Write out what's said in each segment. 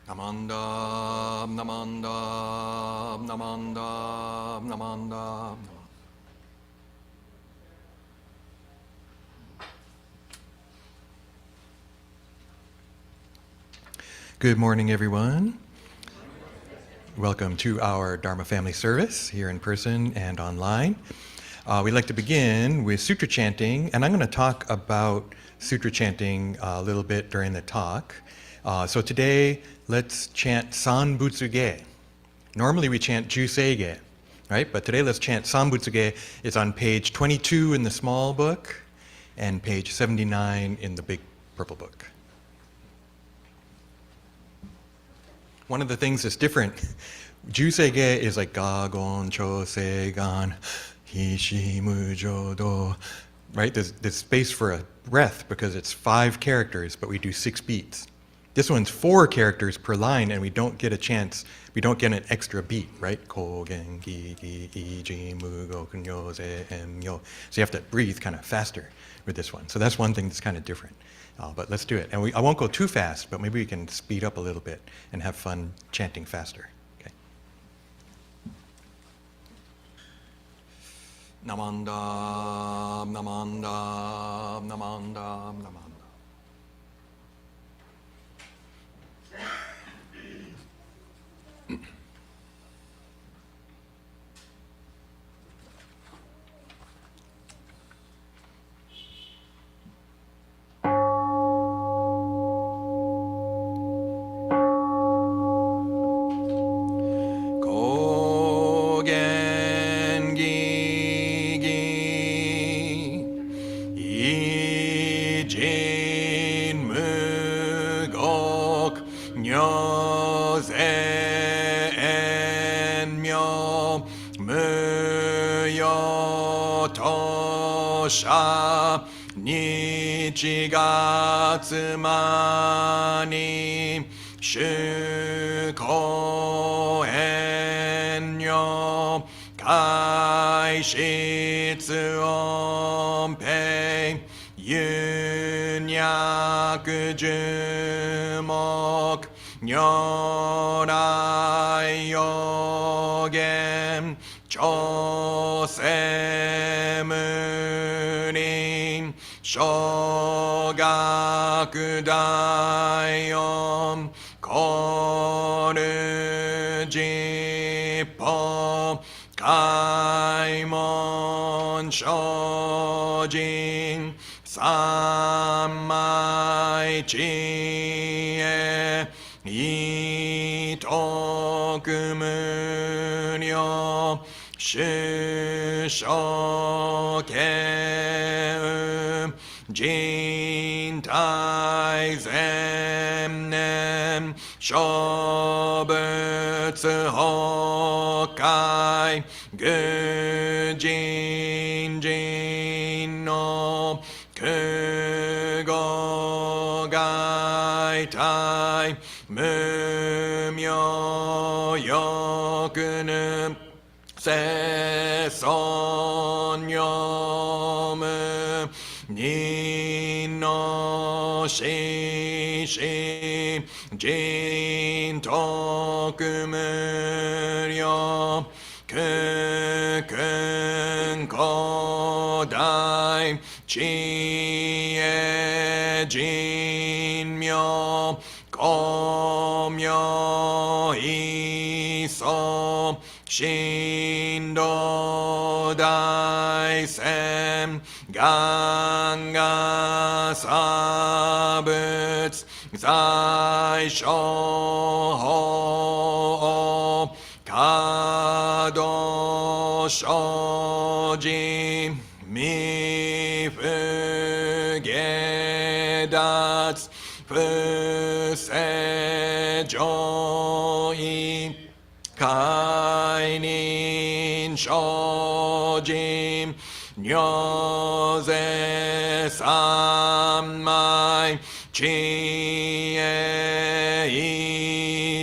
Namanda, namanda, namanda, namanda. Good morning, everyone. Welcome to our Dharma Family Service here in person and online. We'd like to begin with Sutra chanting, and I'm going to talk about Sutra chanting a little bit during the talk. So today, let's chant Sanbutsuge. Normally we chant Juseige, right? But today let's chant Sanbutsuge. It's on page 22 in the small book and page 79 in the big purple book. One of the things that's different, Juseige is like ga gon cho se gan hishi mu jo do, right? There's space for a breath because it's 5 characters, but we do 6 beats. This one's 4 characters per line, and we don't get an extra beat, right? Ko gen gi gi i ji mu go kunyo ze em yo. So you have to breathe kind of faster with this one. So that's one thing that's kind of different. But let's do it. And I won't go too fast, but maybe we can speed up a little bit and have fun chanting faster. Okay. Namanda, namanda, namanda, namanda. Nichi ga tsumani shuko enyo kai shitsu onpei yunyaku jumok nyorai yogen chose munin shogaku daion koru jippo kaimon shojin sammai chie itoku muryo shushoke jintai zemnem shobutsu hokai gujin jin no kugo gai tai mumyo yokunu se son yomu ni no shi shi jin toku muryo kukun kodai chi e jin myo komyo iso shindo dai sem ganga sabuts zai shoho kado shoji mi fugedats fuse joi kainin shojim nyoze sammai chie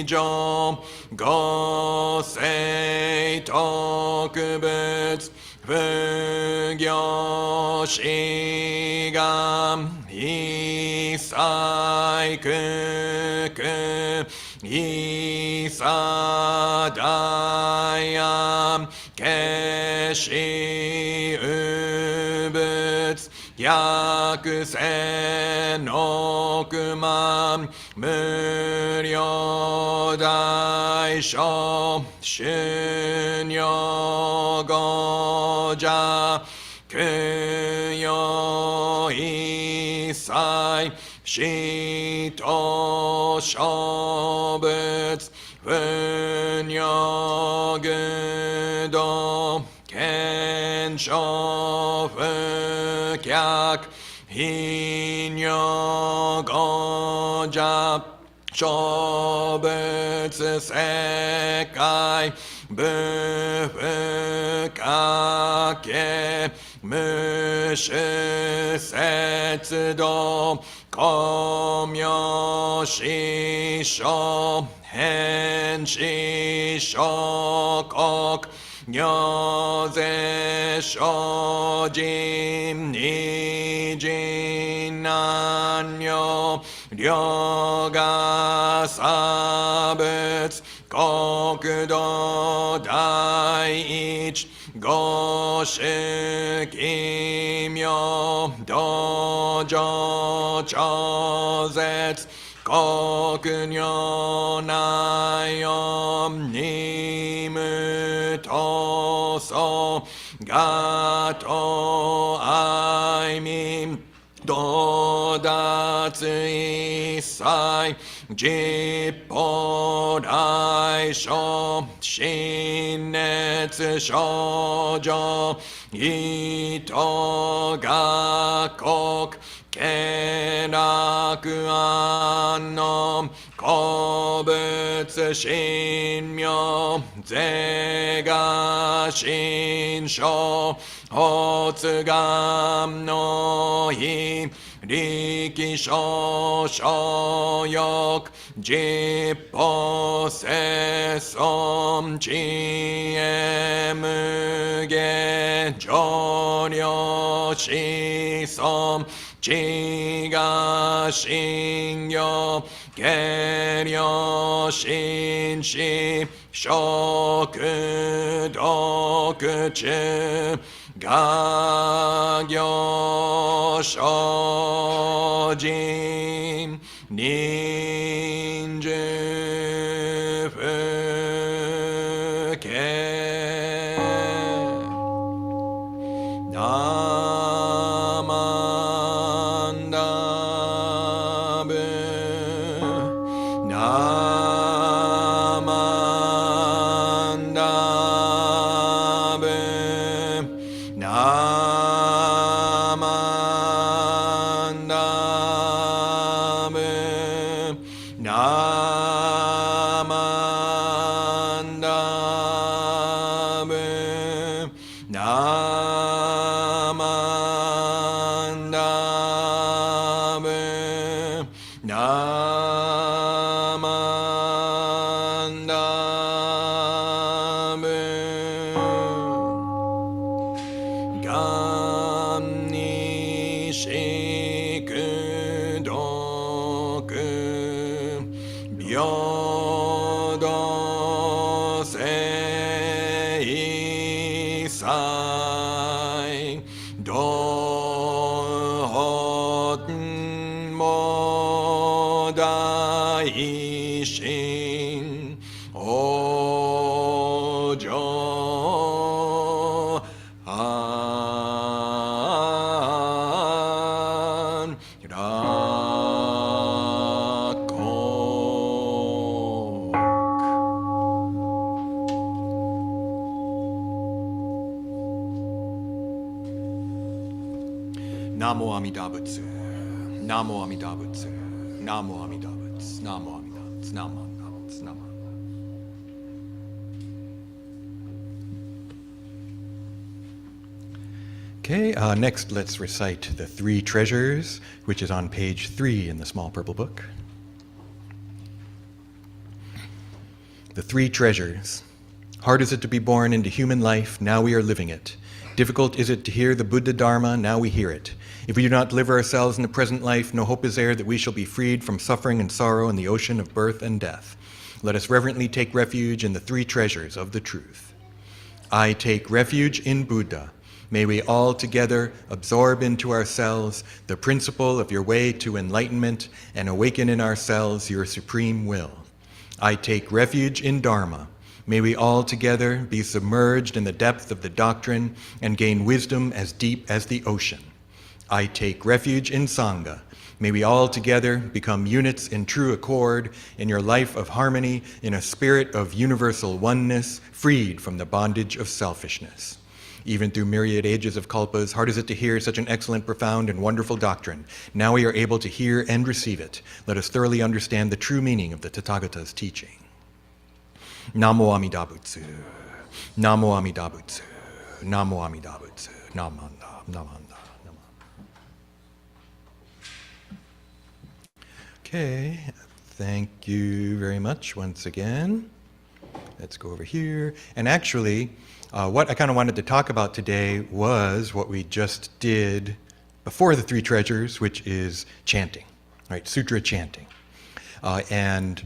ijo gosei tokubutsu fugyo shigam sai kuku isadayam keshi ubutsu yakusen okuman muryo daisho shunyo goja kuyo isai shito shobutsu funyo gudo kensho fukyak hinyo goja shobutsu sekai bufukake mushu setsudo komyo shisho henshi shokok nyoze shojin nijin nanyo ryoga sabutsu kokudo daich goshu kimyo dojo chozetsu kokunyo nayom nimu toso gato aimim dodatsu isai jippo daisho shinetsu shoujo ito gakok kenaku anno kobutsu shinmyo zega shinsho hotsugam no hi rikisho shoyok jippo sesom chiemuge joryo shisom chiga shingyo geryo shinshi shoku dokuchu gagyo shojin ninju fuke Namo Amida Butsu, Namo Amida Butsu, Namo Amida Butsu, Namo Amida Butsu, Namo Amida Butsu, Namo. Okay, next let's recite the three treasures, which is on page 3 in the small purple book. The three treasures. Hard is it to be born into human life, now we are living it. Difficult is it to hear the Buddha Dharma, now we hear it. If we do not deliver ourselves in the present life, no hope is there that we shall be freed from suffering and sorrow in the ocean of birth and death. Let us reverently take refuge in the three treasures of the truth. I take refuge in Buddha. May we all together absorb into ourselves the principle of your way to enlightenment and awaken in ourselves your supreme will. I take refuge in Dharma. May we all together be submerged in the depth of the doctrine and gain wisdom as deep as the ocean. I take refuge in Sangha. May we all together become units in true accord in your life of harmony, in a spirit of universal oneness, freed from the bondage of selfishness. Even through myriad ages of kalpas, hard is it to hear such an excellent, profound, and wonderful doctrine. Now we are able to hear and receive it. Let us thoroughly understand the true meaning of the Tathagata's teaching. Namo Amida Butsu. Namo Amida Butsu. Namo Amida Butsu. Namanda. Namanda. Okay, thank you very much once again. Let's go over here. And actually, what I kind of wanted to talk about today was what we just did before the three treasures, which is chanting, right? Sutra chanting. And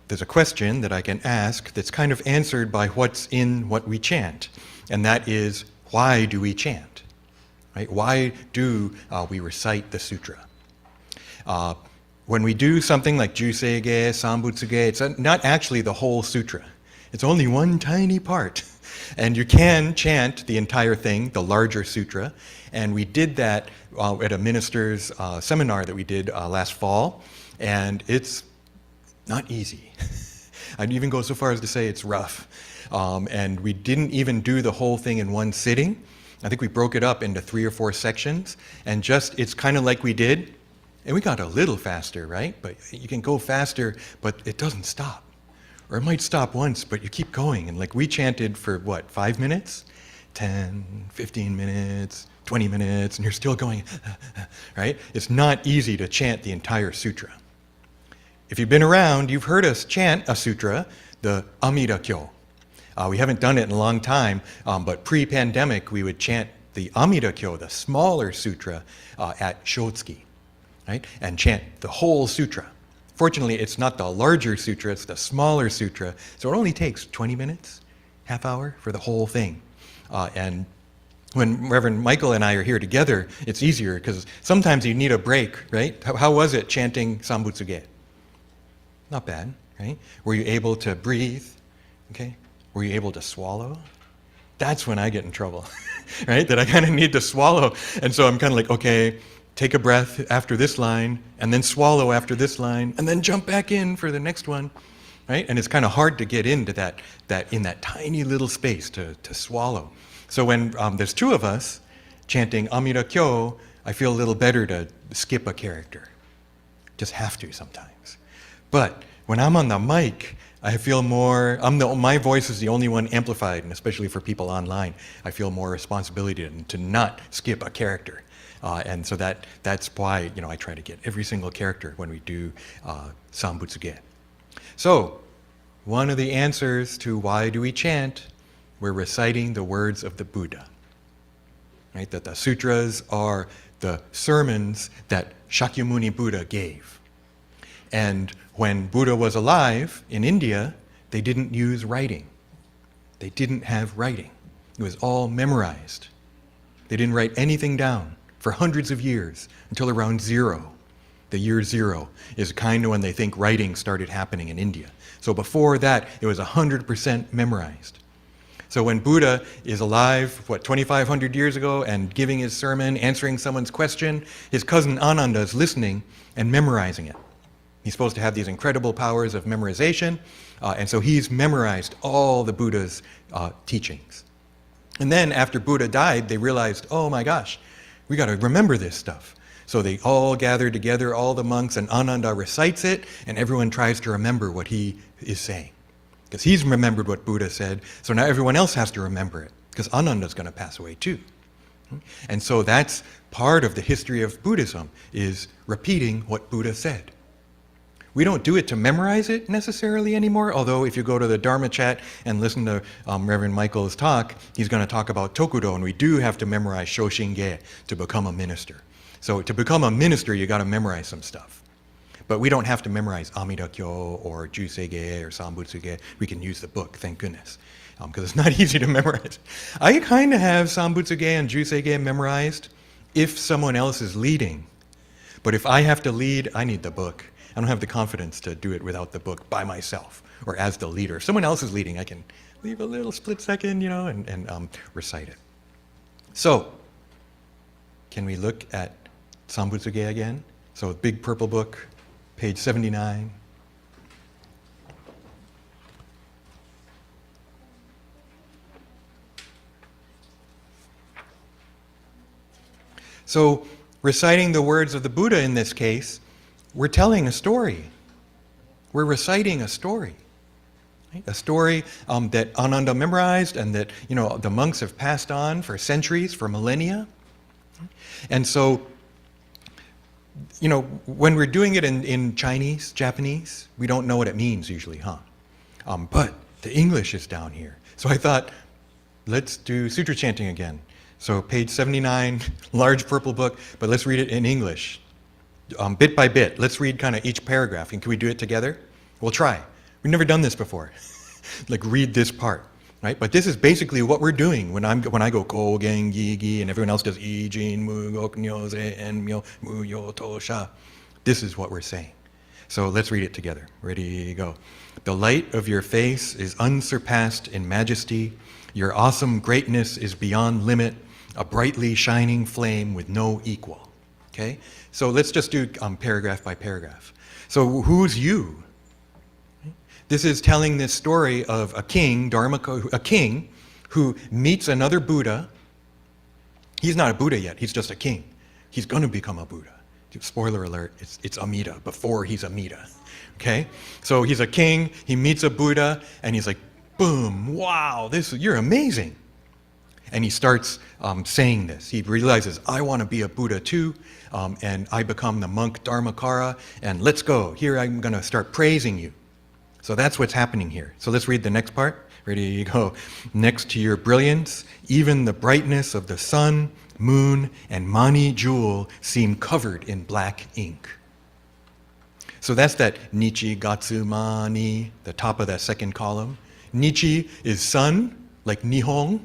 there's a question that I can ask that's kind of answered by what's in what we chant. And that is, why do we chant? Right? Why do we recite the sutra? When we do something like Jusei-ge, Sanbutsuge, it's not actually the whole sutra. It's only one tiny part. And you can chant the entire thing, the larger sutra. And we did that at a minister's seminar that we did last fall. And it's not easy. I'd even go so far as to say it's rough. And we didn't even do the whole thing in one sitting. I think we broke it up into 3 or 4 sections. And it's kind of like we did. And we got a little faster, right? But you can go faster, but it doesn't stop. Or it might stop once, but you keep going. And like we chanted for what, 5 minutes? 10, 15 minutes, 20 minutes, and you're still going, right? It's not easy to chant the entire sutra. If you've been around, you've heard us chant a sutra, the Amida Kyo. We haven't done it in a long time, but pre-pandemic, we would chant the Amida Kyo, the smaller sutra, at Shotsuki. Right? And chant the whole sutra. Fortunately, it's not the larger sutra, it's the smaller sutra, so it only takes 20 minutes, half hour for the whole thing. And when Reverend Michael and I are here together, it's easier because sometimes you need a break, right? How was it chanting Sanbutsuge? Not bad, right? Were you able to breathe? Okay. Were you able to swallow? That's when I get in trouble, right? That I kind of need to swallow. And so I'm kind of like, okay, take a breath after this line, and then swallow after this line, and then jump back in for the next one, right? And it's kind of hard to get into that in that tiny little space to swallow. So when there's 2 of us chanting Amida Kyo, I feel a little better to skip a character. Just have to sometimes. But when I'm on the mic, I feel more, my voice is the only one amplified, and especially for people online, I feel more responsibility to not skip a character. And so that's why I try to get every single character when we do Sanbutsuge. So one of the answers to why do we chant, we're reciting the words of the Buddha. Right? That the sutras are the sermons that Shakyamuni Buddha gave. And when Buddha was alive in India, they didn't use writing. They didn't have writing. It was all memorized. They didn't write anything down for hundreds of years, until around 0. The year 0 is kind of when they think writing started happening in India. So before that, it was 100% memorized. So when Buddha is alive, 2,500 years ago, and giving his sermon, answering someone's question, his cousin Ananda is listening and memorizing it. He's supposed to have these incredible powers of memorization, and so he's memorized all the Buddha's teachings. And then after Buddha died, they realized, oh my gosh, we got to remember this stuff. So they all gather together, all the monks, and Ananda recites it, and everyone tries to remember what he is saying. Because he's remembered what Buddha said, so now everyone else has to remember it, because Ananda's going to pass away too. And so that's part of the history of Buddhism, is repeating what Buddha said. We don't do it to memorize it necessarily anymore, although if you go to the Dharma chat and listen to Reverend Michael's talk, he's going to talk about Tokudo, and we do have to memorize Shoshinge to become a minister. So to become a minister, you got to memorize some stuff. But we don't have to memorize Amida Kyo or Jusege or Sanbutsuge. We can use the book, thank goodness, because it's not easy to memorize. I kind of have Sanbutsuge and Jusege memorized if someone else is leading. But if I have to lead, I need the book. I don't have the confidence to do it without the book by myself or as the leader. If someone else is leading, I can leave a little split second, and recite it. So, can we look at Sanbutsuge again? So, big purple book, page 79. So, reciting the words of the Buddha in this case, we're telling a story. We're reciting a story. Right? A story that Ananda memorized and that the monks have passed on for centuries, for millennia. And so, when we're doing it in Chinese, Japanese, we don't know what it means usually, huh? But the English is down here. So I thought, let's do Sutra chanting again. So page 79, large purple book, but let's read it in English. Bit by bit, let's read kind of each paragraph. And can we do it together? We'll try. We've never done this before. Like read this part, right? But this is basically what we're doing when I go ko gen gi gi and everyone else does I jin mu gok nyo ze en myo mu yo to sha. This is what we're saying. So let's read it together. Ready, go. The light of your face is unsurpassed in majesty. Your awesome greatness is beyond limit, a brightly shining flame with no equal. Okay? So let's just do paragraph by paragraph. So who's you? This is telling this story of a king, a king who meets another Buddha. He's not a Buddha yet, he's just a king. He's going to become a Buddha. Spoiler alert, it's Amida, before he's Amida. Okay? So he's a king, he meets a Buddha, and he's like, boom, wow, you're amazing. And he starts saying this. He realizes, I want to be a Buddha too, and I become the monk Dharmakara, and let's go. Here I'm going to start praising you. So that's what's happening here. So let's read the next part. Ready, go. Next to your brilliance, even the brightness of the sun, moon, and mani jewel seem covered in black ink. So that's that Nichi Gatsu Mani, the top of that second column. Nichi is sun, like Nihon,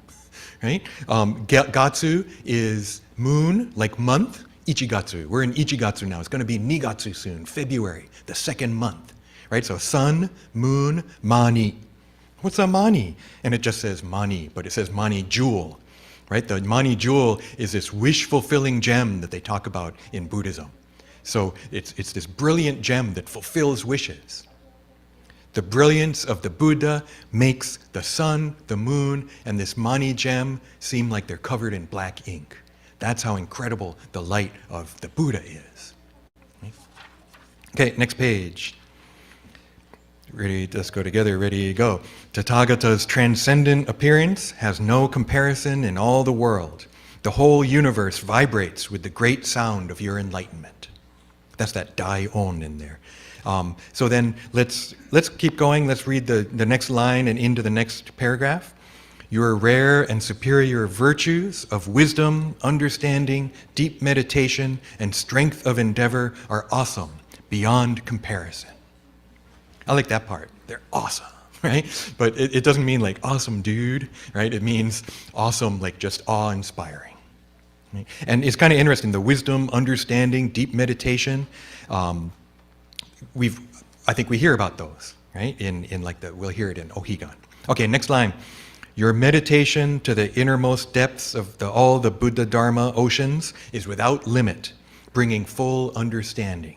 right? Gatsu is moon, like month. Ichigatsu. We're in Ichigatsu now. It's going to be Nigatsu soon, February, the second month. Right? So sun, moon, mani. What's a mani? And it just says mani, but it says mani jewel. Right? The mani jewel is this wish-fulfilling gem that they talk about in Buddhism. So it's this brilliant gem that fulfills wishes. The brilliance of the Buddha makes the sun, the moon, and this mani gem seem like they're covered in black ink. That's how incredible the light of the Buddha is. Okay, next page. Ready, let's go together. Ready, go. Tathagata's transcendent appearance has no comparison in all the world. The whole universe vibrates with the great sound of your enlightenment. That's that Dai-on in there. So then let's keep going. Let's read the next line and into the next paragraph. Your rare and superior virtues of wisdom, understanding, deep meditation, and strength of endeavor are awesome, beyond comparison. I like that part. They're awesome, right? But it doesn't mean like awesome dude, right? It means awesome, like just awe-inspiring. Right? And it's kind of interesting, the wisdom, understanding, deep meditation, I think we hear about those, right? We'll hear it in Ohigan. Okay, next line. Your meditation to the innermost depths of all the Buddha Dharma oceans is without limit, bringing full understanding.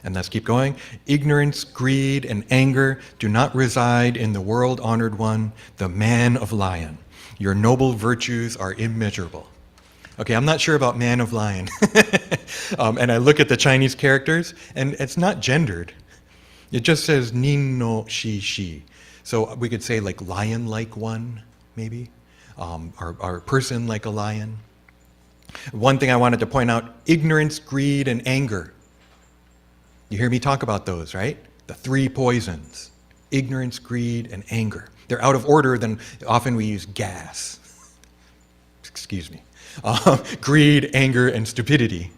And let's keep going. Ignorance, greed, and anger do not reside in the world-honored one, the man of lion. Your noble virtues are immeasurable. Okay, I'm not sure about man of lion. And I look at the Chinese characters, and it's not gendered. It just says nin no shi shi. So we could say like lion-like one, maybe, or person like a lion. One thing I wanted to point out, ignorance, greed, and anger. You hear me talk about those, right? The three poisons: ignorance, greed, and anger. They're out of order, then often we use gas. Excuse me. Greed, anger, and stupidity.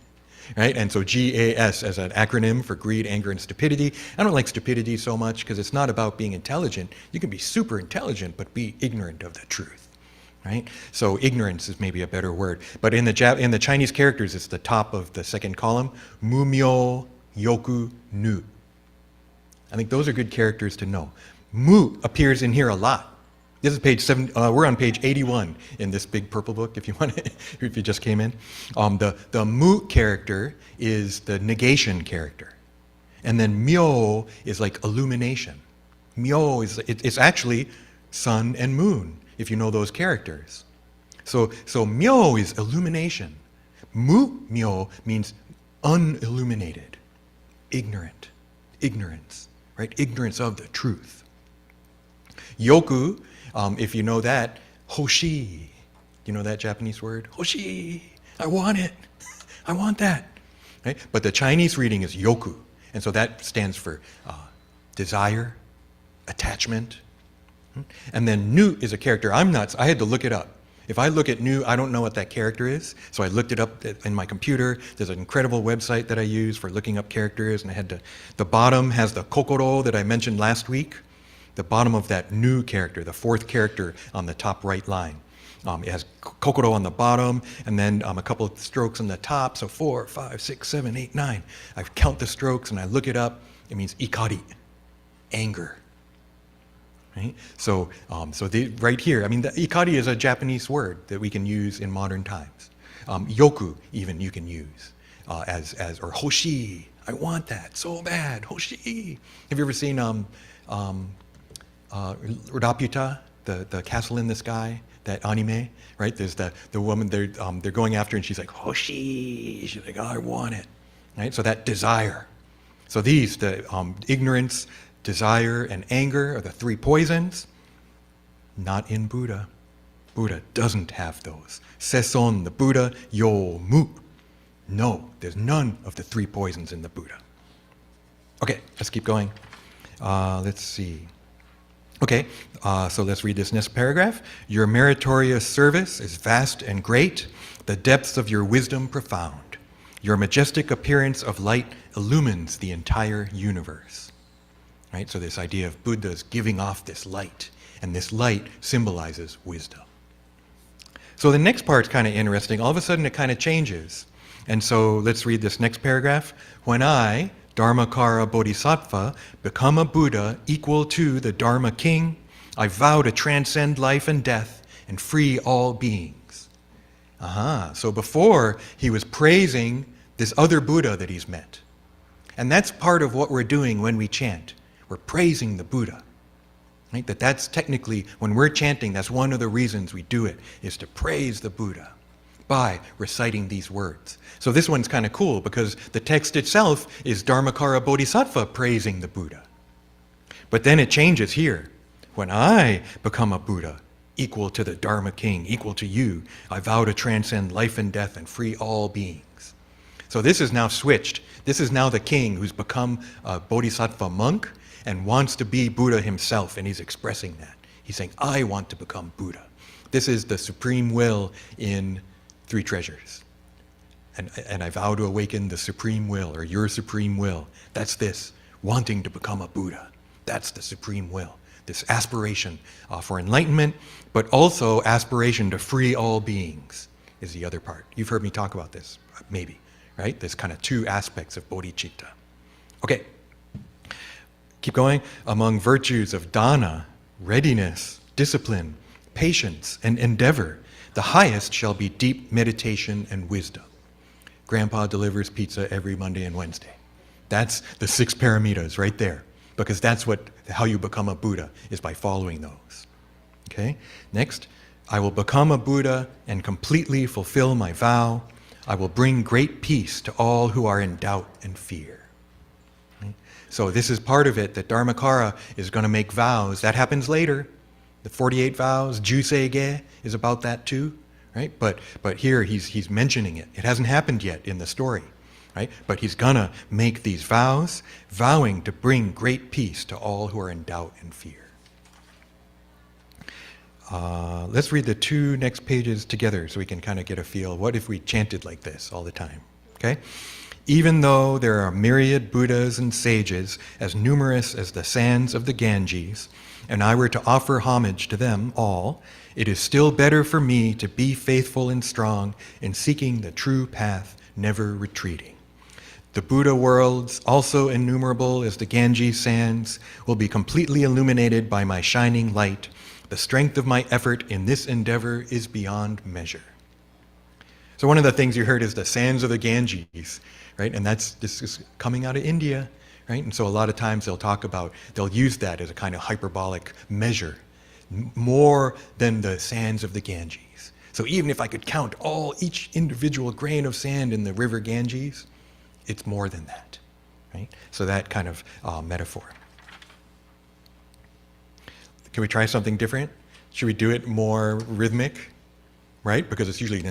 Right? And so GAS as an acronym for greed, anger, and stupidity. I don't like stupidity so much because it's not about being intelligent. You can be super intelligent, but be ignorant of the truth. Right? So ignorance is maybe a better word. But in the Chinese characters, it's the top of the second column. Mu myo yoku nu. I think those are good characters to know. Mu appears in here a lot. This is page 7. We're on page 81 in this big purple book. If you want, if you just came in, the mu character is the negation character, and then myo is like illumination. Myo is it's actually sun and moon. If you know those characters, so myo is illumination. Myo means unilluminated, ignorant, ignorance, right? Ignorance of the truth. Yoku. If you know that, hoshi. You know that Japanese word? Hoshi. I want it. I want that. Right? But the Chinese reading is yoku. And so that stands for desire, attachment. And then nu is a character. I had to look it up. If I look at nu, I don't know what that character is. So I looked it up in my computer. There's an incredible website that I use for looking up characters. And the bottom has the kokoro that I mentioned last week. The bottom of that nu character, the fourth character on the top right line. It has kokoro on the bottom, and then a couple of strokes on the top, so 4, 5, 6, 7, 8, 9. I count the strokes and I look it up. It means ikari, anger. Right? So right here, I mean, the ikari is a Japanese word that we can use in modern times. Yoku even you can use or hoshi. I want that so bad, hoshi. Have you ever seen Raputa, the Castle in the Sky, that anime, right? There's the woman they're going after, and she's like, hoshi. She's like, oh, I want it, right? So that desire. So these, the ignorance, desire, and anger are the three poisons. Not in Buddha. Buddha doesn't have those. Seson, the Buddha, yo mu. No, there's none of the three poisons in the Buddha. Okay, let's keep going. Let's see. Okay, so let's read this next paragraph. Your meritorious service is vast and great, the depths of your wisdom profound. Your majestic appearance of light illumines the entire universe. Right, so this idea of Buddha's giving off this light, and this light symbolizes wisdom. So the next part's kind of interesting. All of a sudden it kind of changes. And so let's read this next paragraph. When I, Dharmakara Bodhisattva, become a Buddha equal to the Dharma King, I vow to transcend life and death and free all beings. So before he was praising this other Buddha that he's met. And that's part of what we're doing when we chant. We're praising the Buddha. Right? That's technically, when we're chanting, that's one of the reasons we do it, is to praise the Buddha by reciting these words. So this one's kind of cool because the text itself is Dharmakara Bodhisattva praising the Buddha. But then it changes here. When I become a Buddha, equal to the Dharma King, equal to you, I vow to transcend life and death and free all beings. So this is now switched. This is now the king who's become a Bodhisattva monk and wants to be Buddha himself, and he's expressing that. He's saying, I want to become Buddha. This is the supreme will in Three Treasures. And I vow to awaken the supreme will, or your supreme will. That's this, wanting to become a Buddha. That's the supreme will. This aspiration for enlightenment, but also aspiration to free all beings is the other part. You've heard me talk about this, maybe, right? There's kind of two aspects of bodhicitta. Okay, keep going. Among virtues of dana, readiness, discipline, patience, and endeavor, the highest shall be deep meditation and wisdom. Grandpa delivers pizza every Monday and Wednesday. That's the 6 paramitas right there, because that's how you become a Buddha, is by following those. Okay, next. I will become a Buddha and completely fulfill my vow. I will bring great peace to all who are in doubt and fear. Okay? So this is part of it, that Dharmakara is going to make vows. That happens later. The 48 vows, Jusei-ge, is about that too, right? But here he's mentioning it. It hasn't happened yet in the story. right? But he's gonna make these vows, vowing to bring great peace to all who are in doubt and fear. Let's read the 2 next pages together so we can kind of get a feel. What if we chanted like this all the time? Okay? Even though there are myriad Buddhas and sages as numerous as the sands of the Ganges, and I were to offer homage to them all, it is still better for me to be faithful and strong in seeking the true path, never retreating. The Buddha worlds, also innumerable as the Ganges sands, will be completely illuminated by my shining light. The strength of my effort in this endeavor is beyond measure. So one of the things you heard is the sands of the Ganges, right? And this is coming out of India, right? And so a lot of times they'll use that as a kind of hyperbolic measure, more than the sands of the Ganges. So even if I could count each individual grain of sand in the river Ganges, it's more than that, right? So that kind of metaphor. Can we try something different? Should we do it more rhythmic? Right? Because it's usually,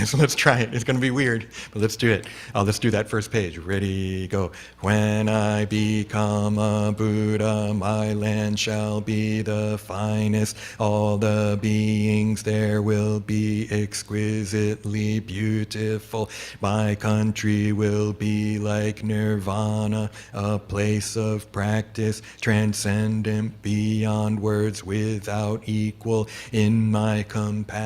so let's try it. It's going to be weird, but let's do it. Let's do that first page. Ready, go. When I become a Buddha, my land shall be the finest. All the beings there will be exquisitely beautiful. My country will be like nirvana, a place of practice, transcendent beyond words, without equal. In my compassion,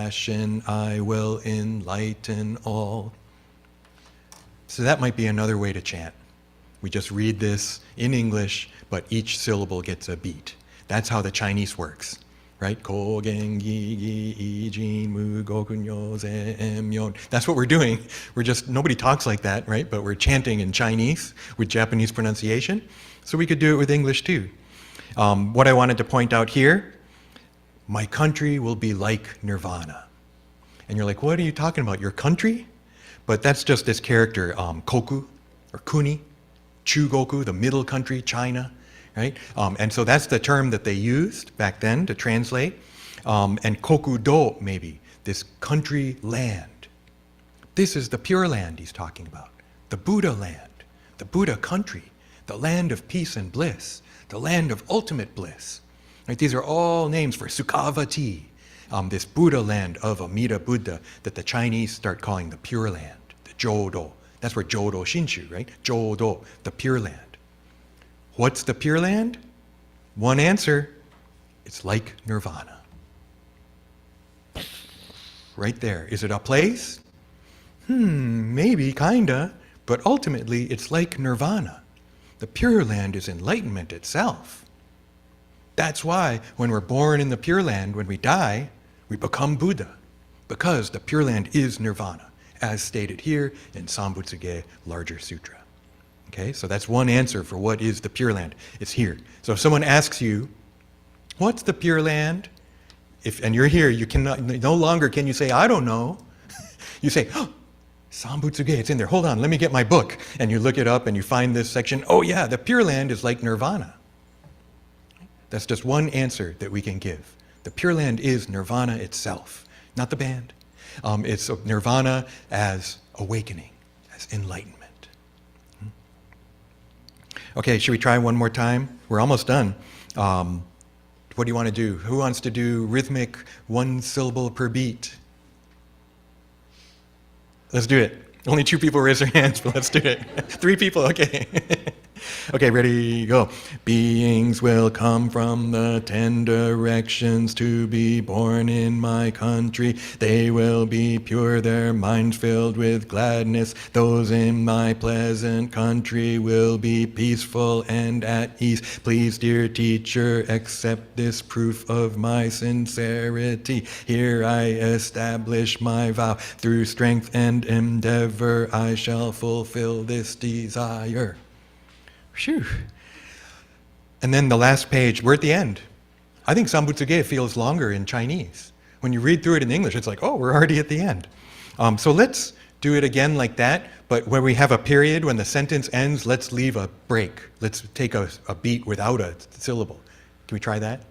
I will enlighten all. So that might be another way to chant. We just read this in English, but each syllable gets a beat. That's how the Chinese works, right? Ko gen gi gi I jin mu gokun yo ze em yon. That's what we're doing. Nobody talks like that, right? But we're chanting in Chinese with Japanese pronunciation. So we could do it with English too. What I wanted to point out here, my country will be like nirvana. And you're like, what are you talking about? Your country? But that's just this character, koku, or kuni, chugoku, the middle country, China, right? And so that's the term that they used back then to translate. And kokudo, maybe, this country land. This is the Pure Land he's talking about. The Buddha land, the Buddha country, the land of peace and bliss, the land of ultimate bliss. Right, these are all names for Sukhavati, this Buddha land of Amida Buddha that the Chinese start calling the Pure Land, the Jodo. That's where Jodo Shinshu, right? Jodo, the Pure Land. What's the Pure Land? One answer, it's like nirvana. Right there. Is it a place? Maybe, kinda, but ultimately it's like nirvana. The Pure Land is enlightenment itself. That's why when we're born in the Pure Land, when we die, we become Buddha, because the Pure Land is nirvana, as stated here in Sanbutsuge, larger sutra. Okay, so that's one answer for what is the Pure Land. It's here. So if someone asks you, what's the Pure Land? And you're here, you cannot, no longer can you say, I don't know. You say, oh, Sanbutsuge, it's in there. Hold on, let me get my book. And you look it up and you find this section. Oh yeah, the Pure Land is like nirvana. That's just one answer that we can give. The Pure Land is nirvana itself, not the band. It's nirvana as awakening, as enlightenment. Okay, should we try one more time? We're almost done. What do you want to do? Who wants to do rhythmic, one syllable per beat? Let's do it. Only 2 people raise their hands, but let's do it. 3 people, okay. Okay, ready, go. Beings will come from the 10 directions to be born in my country. They will be pure, their minds filled with gladness. Those in my pleasant country will be peaceful and at ease. Please, dear teacher, accept this proof of my sincerity. Here I establish my vow. Through strength and endeavor, I shall fulfill this desire. Phew. And then the last page, we're at the end. I think Sanbutsuge feels longer in Chinese. When you read through it in English, it's like, oh, we're already at the end. So let's do it again like that, but when we have a period, when the sentence ends, let's leave a break. Let's take a beat without a syllable. Can we try that?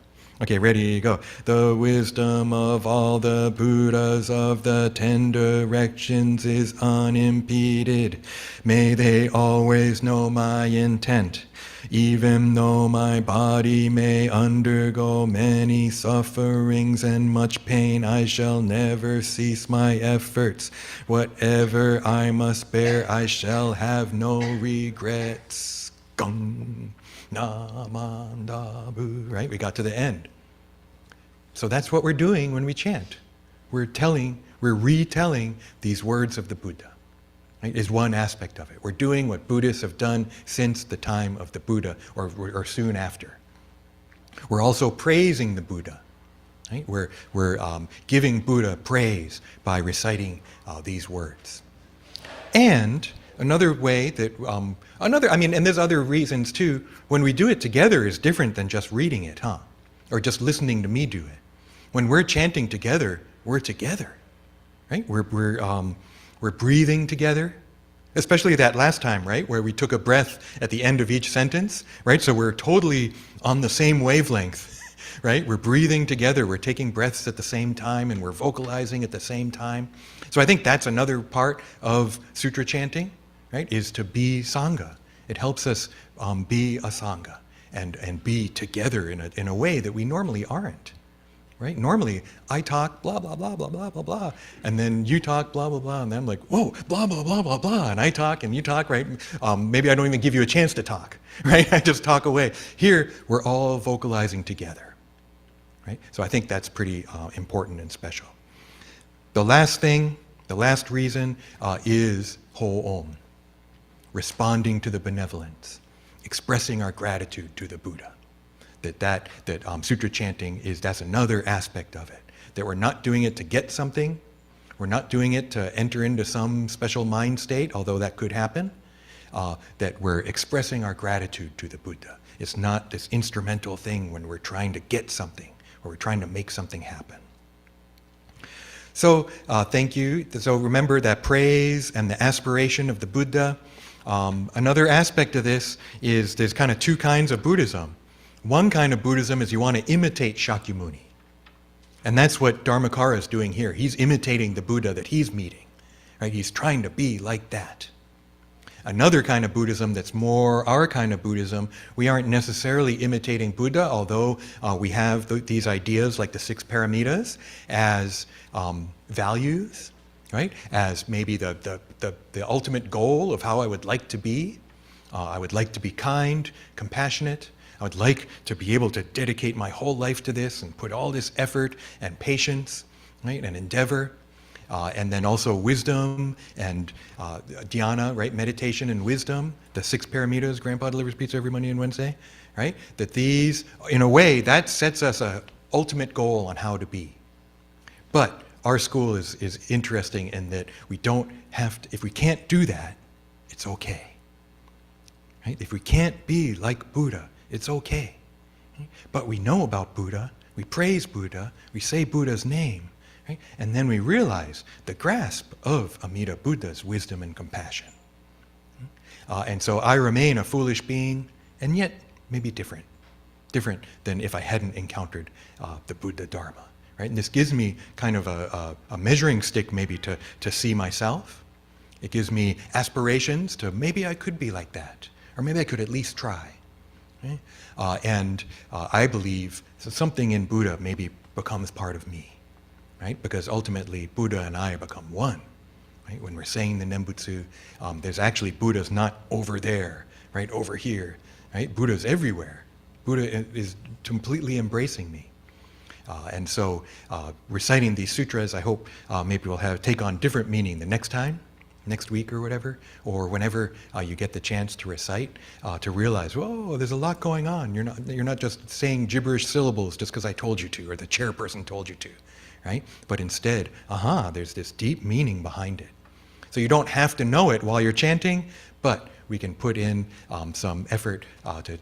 Okay, ready, go. The wisdom of all the Buddhas of the 10 directions is unimpeded. May they always know my intent. Even though my body may undergo many sufferings and much pain, I shall never cease my efforts. Whatever I must bear, I shall have no regrets. Gong. Namandabu, right? We got to the end. So that's what we're doing when we chant. We're retelling these words of the Buddha. Right? Is one aspect of it. We're doing what Buddhists have done since the time of the Buddha, or soon after. We're also praising the Buddha. Right? We're giving Buddha praise by reciting these words. And another way that, and there's other reasons too, when we do it together is different than just reading it, huh? Or just listening to me do it. When we're chanting together, we're together, right? We're breathing together, especially that last time, right? Where we took a breath at the end of each sentence, right? So we're totally on the same wavelength, right? We're breathing together, we're taking breaths at the same time, and we're vocalizing at the same time. So I think that's another part of sutra chanting, right? Is to be Sangha. It helps us be a Sangha and be together in a way that we normally aren't. Right? Normally, I talk, blah, blah, blah, blah, blah, blah, blah, and then you talk, blah, blah, blah, and then I'm like, whoa, blah, blah, blah, blah, blah, and I talk and you talk, right? Maybe I don't even give you a chance to talk, right? I just talk away. Here, we're all vocalizing together, right? So I think that's pretty important and special. The last reason is Ho-Om, responding to the benevolence, expressing our gratitude to the Buddha. That sutra chanting that's another aspect of it. That we're not doing it to get something, we're not doing it to enter into some special mind state, although that could happen. That we're expressing our gratitude to the Buddha. It's not this instrumental thing when we're trying to get something or we're trying to make something happen. So thank you. So remember that praise and the aspiration of the Buddha. Another aspect of this is there's kind of two kinds of Buddhism. One kind of Buddhism is you want to imitate Shakyamuni. And that's what Dharmakara is doing here. He's imitating the Buddha that he's meeting. Right? He's trying to be like that. Another kind of Buddhism that's more our kind of Buddhism, we aren't necessarily imitating Buddha, although we have these ideas like the 6 paramitas as values, right? As maybe the ultimate goal of how I would like to be. I would like to be kind, compassionate. I would like to be able to dedicate my whole life to this and put all this effort and patience, right, and endeavor, and then also wisdom and dhyana, right, meditation and wisdom, the 6 paramitas, Grandpa delivers pizza every Monday and Wednesday, right, that these, in a way, that sets us an ultimate goal on how to be. But our school is interesting in that we don't have to, if we can't do that, it's okay, right? If we can't be like Buddha, it's okay. But we know about Buddha, we praise Buddha, we say Buddha's name, right? And then we realize the grasp of Amida Buddha's wisdom and compassion. And so I remain a foolish being, and yet maybe different than if I hadn't encountered the Buddha Dharma. Right? And this gives me kind of a measuring stick maybe to see myself. It gives me aspirations to maybe I could be like that, or maybe I could at least try. Right? And I believe something in Buddha maybe becomes part of me, right? Because ultimately Buddha and I become one. Right? When we're saying the Nembutsu, there's actually Buddha's not over there, right? Over here, right? Buddha's everywhere. Buddha is completely embracing me. And so reciting these sutras, I hope maybe will take on different meaning the next time, next week or whatever, or whenever you get the chance to recite, to realize, whoa, there's a lot going on. You're not just saying gibberish syllables just because I told you to, or the chairperson told you to, right? But instead, there's this deep meaning behind it. So you don't have to know it while you're chanting, but we can put in some effort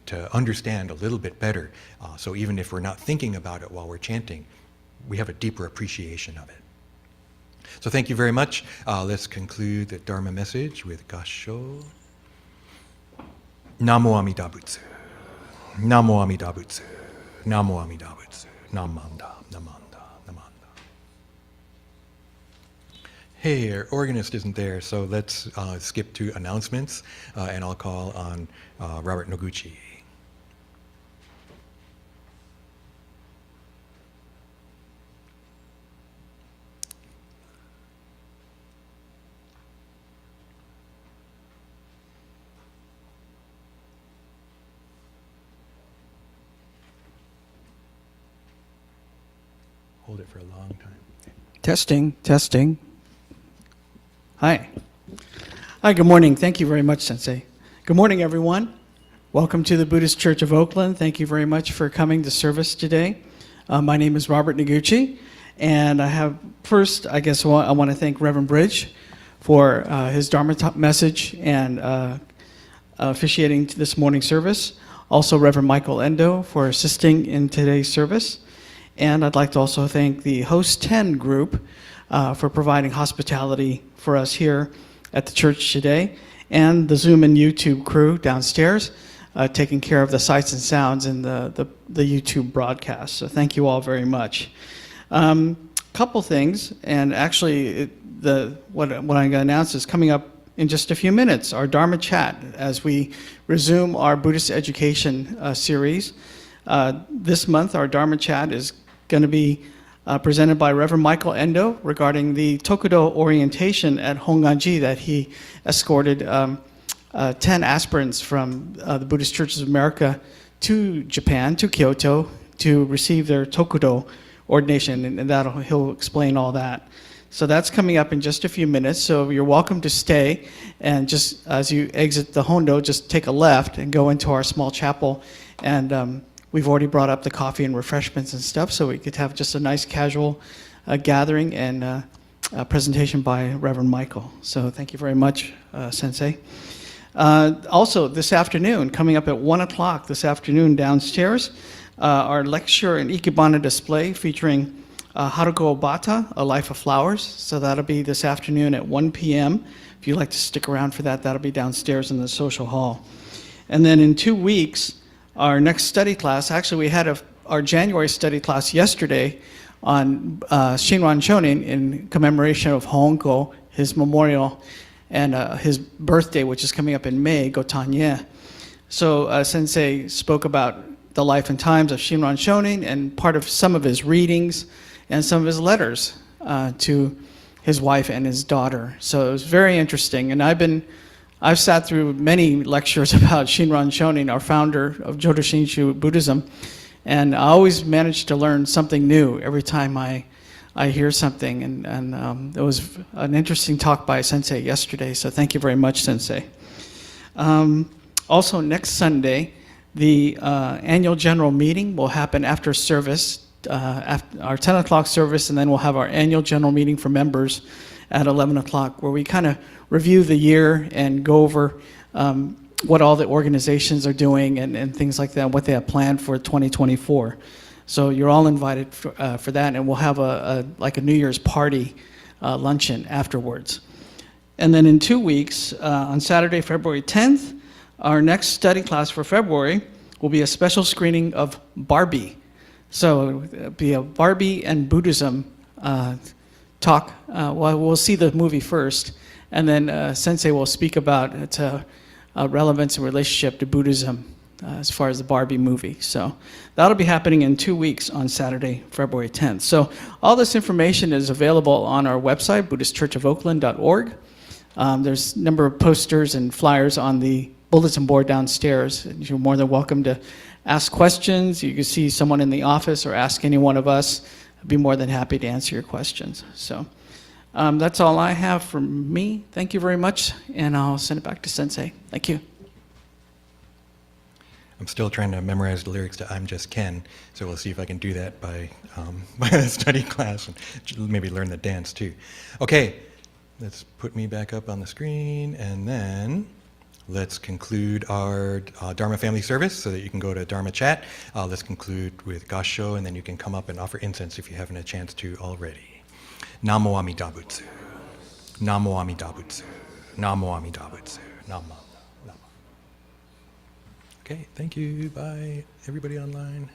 to understand a little bit better. So even if we're not thinking about it while we're chanting, we have a deeper appreciation of it. So thank you very much. Let's conclude the Dharma message with Gassho. Namo Amida Butsu. Namo Amida Butsu. Namo Amida Butsu. Namanda, Namanda, Namanda. Hey, our organist isn't there, so let's skip to announcements, and I'll call on Robert Noguchi. Hold it for a long time. Testing, testing. Hi. Hi, good morning. Thank you very much, Sensei. Good morning, everyone. Welcome to the Buddhist Church of Oakland. Thank you very much for coming to service today. My name is Robert Noguchi, and I have first, I guess, I want to thank Reverend Bridge for his Dharma Talk message and officiating this morning's service. Also, Reverend Michael Endo for assisting in today's service. And I'd like to also thank the Host 10 group for providing hospitality for us here at the church today, and the Zoom and YouTube crew downstairs taking care of the sights and sounds in the YouTube broadcast. So thank you all very much. Couple things, and actually what I'm going to announce is coming up in just a few minutes, our Dharma Chat, as we resume our Buddhist education series. This month, our Dharma Chat is going to be presented by Reverend Michael Endo regarding the Tokudo orientation at Honganji that he escorted 10 aspirants from the Buddhist Churches of America to Japan, to Kyoto, to receive their Tokudo ordination, and he'll explain all that. So that's coming up in just a few minutes, so you're welcome to stay, and just as you exit the Hondo, just take a left and go into our small chapel, and we've already brought up the coffee and refreshments and stuff, so we could have just a nice casual gathering and a presentation by Reverend Michael. So thank you very much, Sensei. Also, this afternoon, coming up at 1 o'clock this afternoon downstairs, our lecture and Ikebana display featuring Haruko Obata, A Life of Flowers. So that'll be this afternoon at 1 p.m. If you'd like to stick around for that, that'll be downstairs in the social hall. And then in 2 weeks, our next study class, actually we had our January study class yesterday on Shinran Shonin in commemoration of Honko, his memorial, and his birthday, which is coming up in May, Gotanye. So Sensei spoke about the life and times of Shinran Shonin and part of some of his readings and some of his letters to his wife and his daughter. So it was very interesting, and I've sat through many lectures about Shinran Shonin, our founder of Jodo Shinshu Buddhism, and I always manage to learn something new every time I hear something. And it was an interesting talk by Sensei yesterday, so thank you very much, Sensei. Also, next Sunday, the annual general meeting will happen after service, after our 10 o'clock service, and then we'll have our annual general meeting for members at 11 o'clock, where we kind of review the year and go over what all the organizations are doing and things like that, what they have planned for 2024. So you're all invited for that, and we'll have like a New Year's party luncheon afterwards. And then in 2 weeks, on Saturday, February 10th, our next study class for February will be a special screening of Barbie. So it'll be a Barbie and Buddhism talk. Well, we'll see the movie first, and then Sensei will speak about its relevance and relationship to Buddhism as far as the Barbie movie. So that'll be happening in 2 weeks on Saturday, February 10th. So all this information is available on our website, BuddhistChurchofOakland.org. There's a number of posters and flyers on the bulletin board downstairs. You're more than welcome to ask questions. You can see someone in the office or ask any one of us. I'd be more than happy to answer your questions. So that's all I have from me. Thank you very much, and I'll send it back to Sensei. Thank you. I'm still trying to memorize the lyrics to I'm Just Ken, so we'll see if I can do that by a study class and maybe learn the dance too. Okay, let's put me back up on the screen, and then let's conclude our Dharma family service so that you can go to Dharma Chat. Let's conclude with Gassho, and then you can come up and offer incense if you haven't had a chance to already. Namo Amida Butsu. Namo Amida Butsu. Namo Amida Butsu. Namo. Okay, thank you. Bye, everybody online.